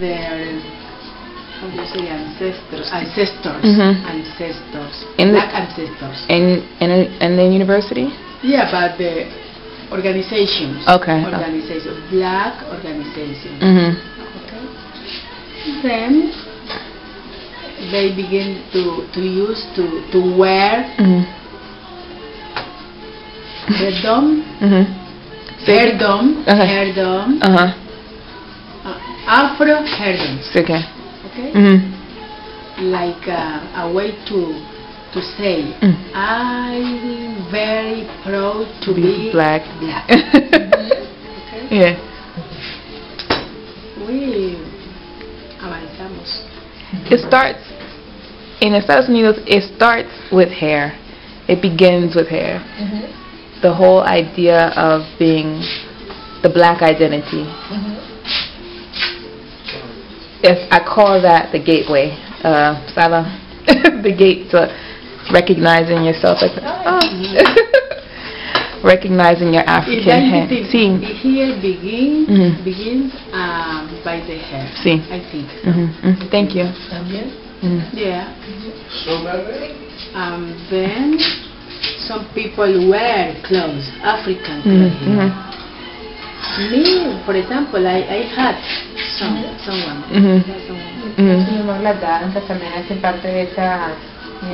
their, how do you say, ancestors, black ancestors. In the university? Yeah, but the organizations. Okay. Organizations, black organizations. Okay. Then they begin to wear hairdom, afro hairdoms. Okay. Okay. Like a way to say, I'm very proud to be black. Okay. Yeah. We avanzamos. It starts in Estados Unidos. It starts with hair. It begins with hair. The whole idea of being the black identity. I call that the gateway, Sala, the gate to recognizing yourself, like recognizing your African hair. Here begins by the hair. Sí. I think. Thank you. Yeah. Then some people wear clothes, African clothes. Me, for example, I had someone. La danza también hace parte de esa.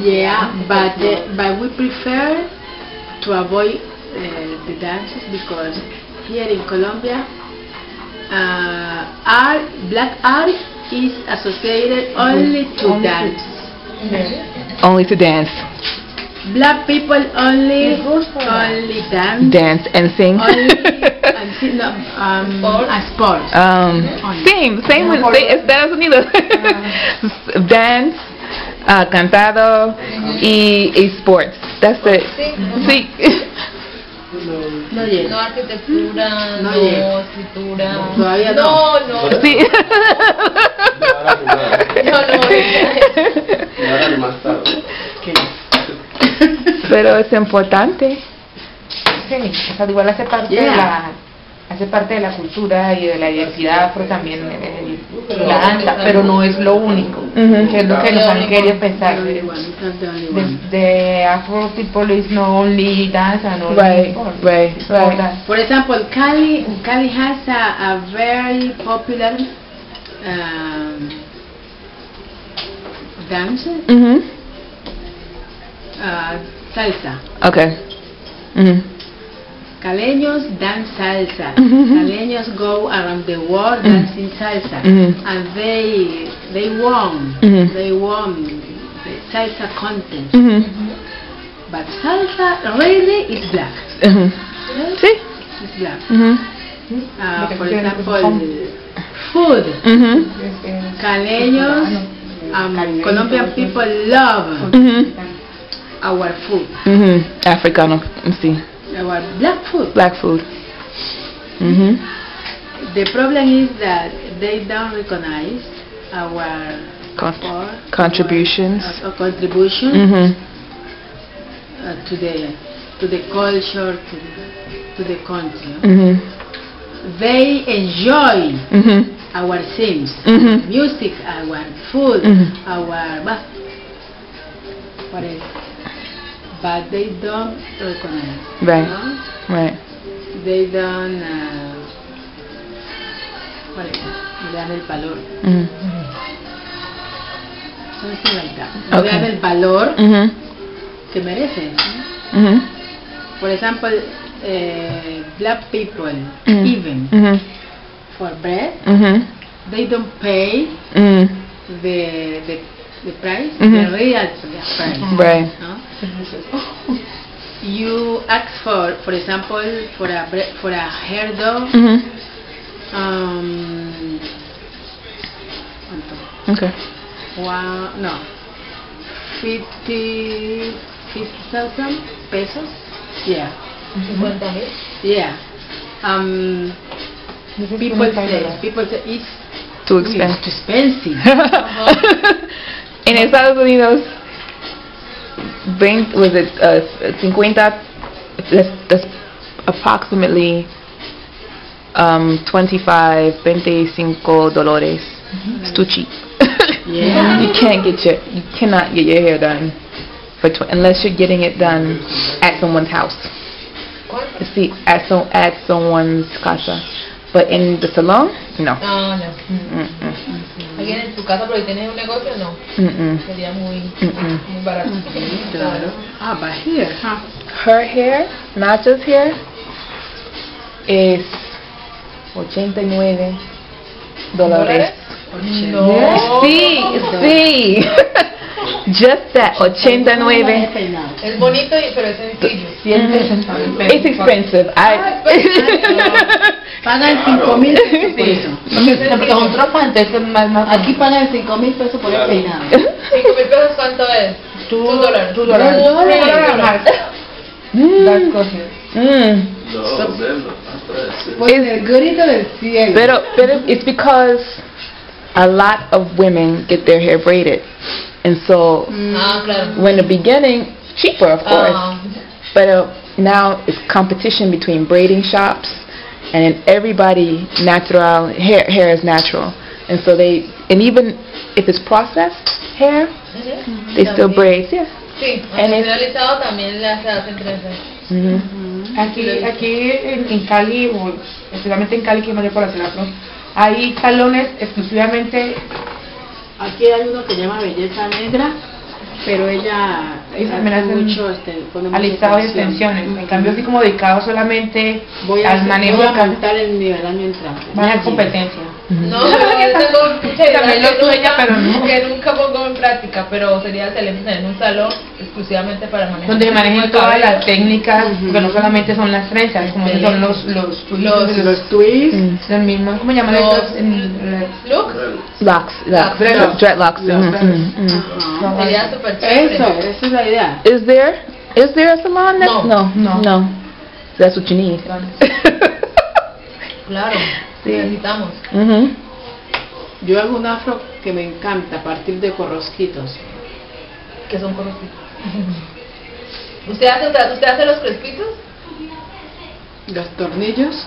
Yeah, but we prefer to avoid the dances because here in Colombia, black art is associated only to dance. Only to dance. Black people only dance. Dance and sing. And sing, no, sports. Same with Estados Unidos. Dance, cantado y sports. That's it. Sí. No, arquitectura, no escritura. Todavía no. Sí. Pero es importante. Sí, o sea, igual hace parte de la cultura y de la identidad afro también la danza, pero no es lo único, que es lo que nos han querido pensar. The Afro people is not only dance and only right. For example, Cali has a very popular dance, salsa. Okay. Caleños dance salsa. Caleños go around the world dancing salsa, and they won. They won the salsa contest. But salsa really is black. Sí. It's black. For example, food. Caleños, Colombian people love our food. Africano, sí. Our black food. Black food. The problem is that they don't recognize our contributions. Our contribution to the culture, to the country. They enjoy our things, music, our food, our whatever. But they don't recognize. Right. No? Right. They don't. Le dan el valor. Something like that. Le dan el valor que merecen. For example, black people, even for bread, they don't pay the price, the real price. Right. No? You ask for example, for a hairdo. Okay. 50,000 pesos. Yeah. 50,000. Yeah. People say it's too expensive. Too expensive. En Estados Unidos, 50, that's approximately $25 $25. It's too cheap. Yeah. You cannot get your hair done for unless you're getting it done at someone's house. See, at someone's casa. But in the salon, no. No, no. ¿Alguien en tu casa pero tienes un negocio? No. Sería muy barato. Claro. Ah, but here, huh? Her hair, Nacha's hair, is $89. No. Sí. Just that, 89. Es bonito pero es sencillo. It's expensive. Pagan 5,000 pesos por eso. Porque un tropante es más. Aquí pagan 5,000 pesos por el peinado. 5,000 pesos, ¿cuánto es? $2. Las cosas. Pues el grito del cielo. Pero it's because a lot of women get their hair braided. And so, Claro. when the beginning, cheaper of course, but now it's competition between braiding shops, and everybody natural hair is natural, and so even if it's processed hair, they still braid, yeah. Sí, And it's- realizado también las hacen trenzas. Aquí en Cali, o especialmente en Cali, que es mayor población afro, hay salones exclusivamente. Aquí hay uno que se llama Belleza Negra, pero ella también hace hacen mucho, pone mucha alisados y extensión. extensiones. En cambio, así como dedicado solamente Voy al manejo voy a de cabello, montar el nivel año entrante. van a competencia. No, yo tengo mucha idea También lo tuya, pero no. que nunca pongo en práctica, pero sería excelente tener un salón exclusivamente para manejar. Donde se manejen todas las técnicas, Ujú. que no solamente son las trenzas, como que son los Los twists. los mismos, ¿cómo llaman Los- estos? Look, Dreadlocks. Ajá. sería súper chévere. Esa es la idea. Is there a salon that's No. That's what you need. Claro, Sí. necesitamos. Yo hago un afro que me encanta a partir de corrosquitos. Que son corrositos. ¿Usted hace los crespitos? Los tornillos.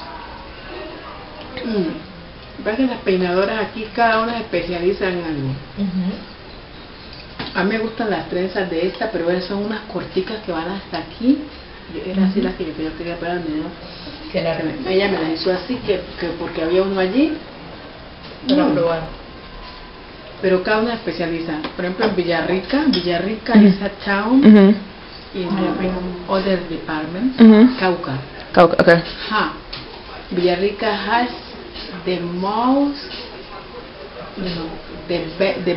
Ves que las peinadoras aquí cada una se especializa en algo. A mí me gustan las trenzas de esta, pero esas son unas corticas que van hasta aquí. Era así las que yo quería pegarme, ¿no? Que la Ella me las hizo así, que porque había uno allí. para probar. Pero cada una especializa. Por ejemplo, en Villarrica is a town in other departments. Cauca. Okay. Villarrica has the most, the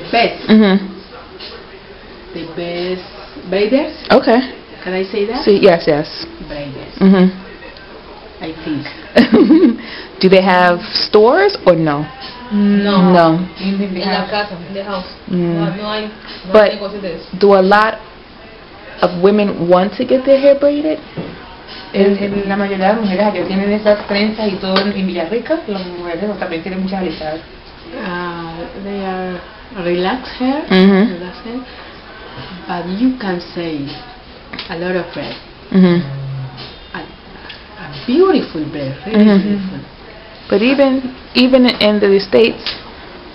best braiders. Okay. Can I say that? See, yes. Braiders, I think. Do they have stores or no? No. In the En la house. casa, en the house. Mm. No hay But- negocios de eso. Do a lot of women want to get their hair braided? La mayoría de las mujeres allá tienen esas trenzas y todo en Villarrica. Las mujeres también tienen muchas alisadas. They are relaxed hair, but you can say a lot of braid. A beautiful braid, really beautiful. But even in the States,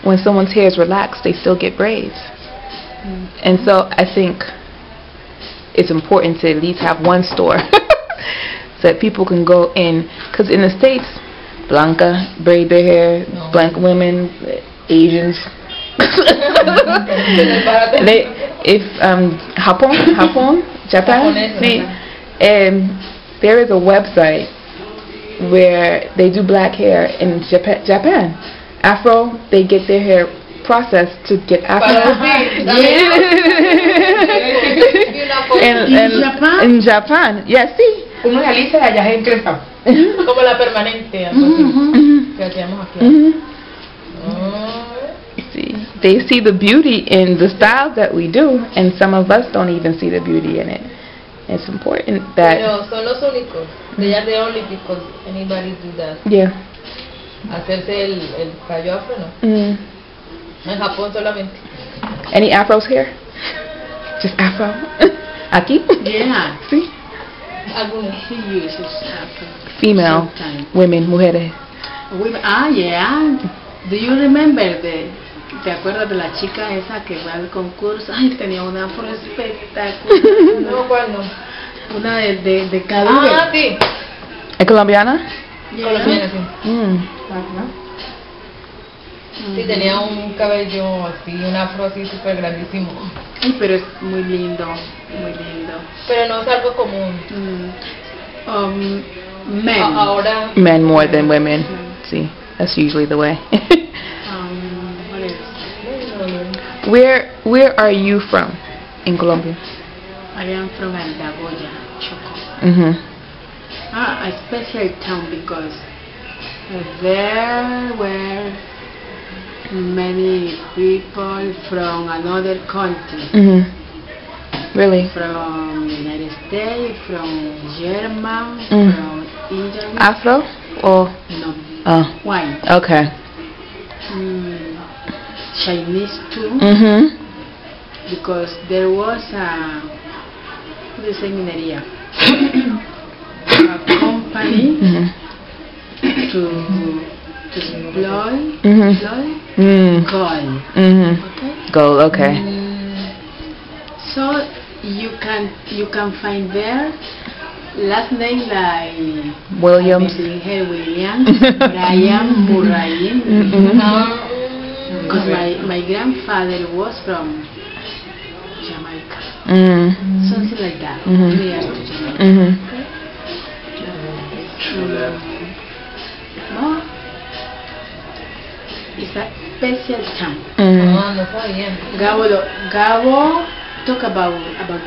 when someone's hair is relaxed, they still get braids. And so I think it's important to at least have one store so that people can go in. Because in the States, Blanca braid their hair, No. black women, Asians. Japón, Japan. Japoneses, See, and there is a website where they do black hair in Japan. Afro, they get their hair processed to get afro. In Japan, yes, see. Uno se alisa y allá es cresta. Como la permanente, algo así, que hacíamos aquí. See, they see the beauty in the styles that we do, and some of us don't even see the beauty in it. It's important that, Pero son los únicos. They are the only because anybody do that. yeah. Hacerse el cabello afro, no. En Japón solamente. Any afros here? Just afro? Aquí? Yeah, See? Algunos. he uses afro. Female Sometimes. women, mujeres. Women, yeah. Do you remember ¿te acuerdas de la chica esa que va al concurso? Ay, tenía una afro espectacular. No, ¿cuál no? Una de Caribe. Ah, sí. ¿Es colombiana? Colombiana, sí. Ajá. Sí, tenía un cabello así, un afro así súper grandísimo. Ay, pero es muy lindo, muy lindo. Pero no es algo común. Men. Ahora, Men more than women. See, that's usually the way. What else? Where are you from in Colombia? I am from Andagoya, Choco. Mhm. A special town because there were many people from another country, Mhm. Really? from United States, from German, Mm. from Italy. Afro or No, oh, white. okay. Chinese too, Mhm. because there was a, what do you say, minería, a company Mhm. to exploit Mhm. gold. Mhm. Okay. Gold. Okay. So you can find there last name like Williams. Williams, Brian, Murray. Mhm. Because my grandfather was from Jamaica, Mhm. something like that. Mhm. Near to Jamaica. Mhm. No, it's a special town. Mhm. no sabía. Gabo talk about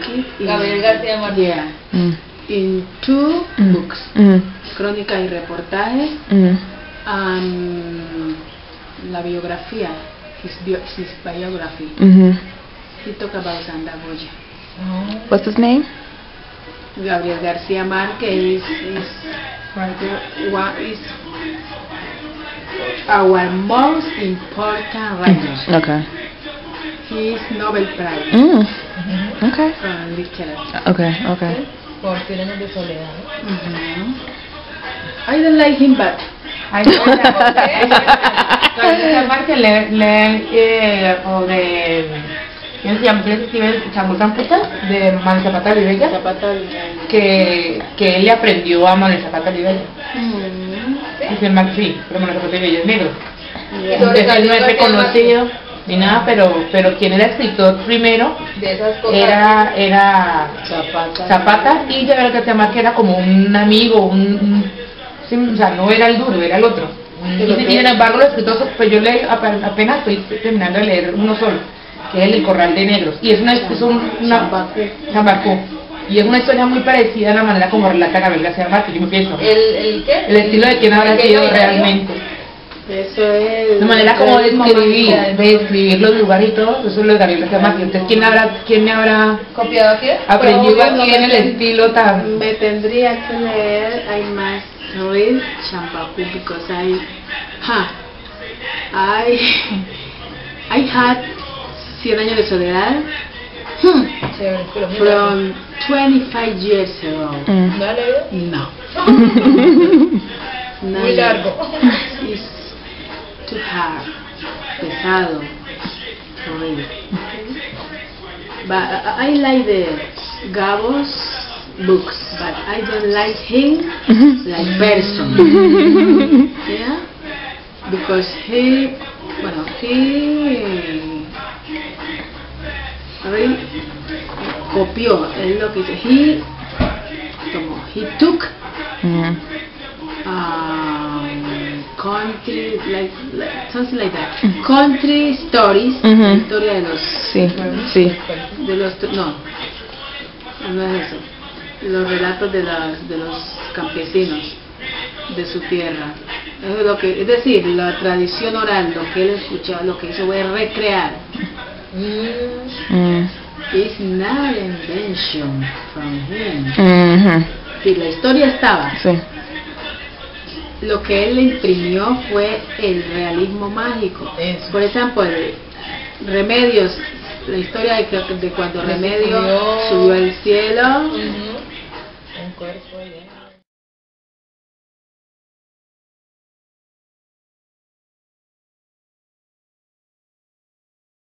kids. Gabriel García Márquez. Yeah, Mhm. in two Mhm. books, Mhm. Crónicas y reportajes, Mhm. la biografía, his biography. Mhm. He talk about Andagoya. What's his name? Gabriel García Márquez is our most important writer. Okay. He is Nobel Prize Mm. Okay. from literature. Okay. Okay. Por Sirenas de Soledad. I don't like him, but Ay, García Márquez o de ¿cómo se llama? ¿Quién escribe Chamucán Puta? De Manuel Zapata Olivella, que él le aprendió a Manuel Zapata Olivella. Dice el Marx, sí, pero Manuel Zapata Olivella es negro. Entonces él no es reconocido ni nada, pero quien era escritor primero De esas cosas. era Zapata, y Gabriel García Márquez era como un amigo, sí, o sea, no era el duro, era el otro. Y sin embargo los escritores, pues yo apenas estoy terminando de leer uno solo, que es El Corral de Negros, y es una Sambarcú, y es una historia muy parecida a la manera como relata Gabriel García Márquez. Yo me pienso ¿El qué? el estilo de quién habrá sido realmente, eso es la manera como de describir los lugares y todo, eso es lo de Gabriel García Márquez. Entonces quién me habrá ¿Copiado aquí? aprendido aquí en el estilo tan... me tendría que leer. I must read Champacú because I had 100 años de soledad Chévere, pero mira. from 25 years ago. Mm. ¿No la leído? No. No, Muy largo. It's too hard, pesado to read. But I like the Gabo's books, but I don't like him like person. Yeah, because he really copió, es lo que dice. He took Mhm. country, like something like that. Country stories, Mhm. la historia de los Sí. Sí. no es eso. Los relatos de los campesinos de su tierra. Es decir, la tradición oral, lo que él escuchaba, lo que hizo fue recrear. Mm. It's not invention from him. Mhm. Sí, la historia estaba. Sí. Lo que él le imprimió fue el realismo mágico. Eso. Por ejemplo, Remedios, la historia de cuando Remedio subió al cielo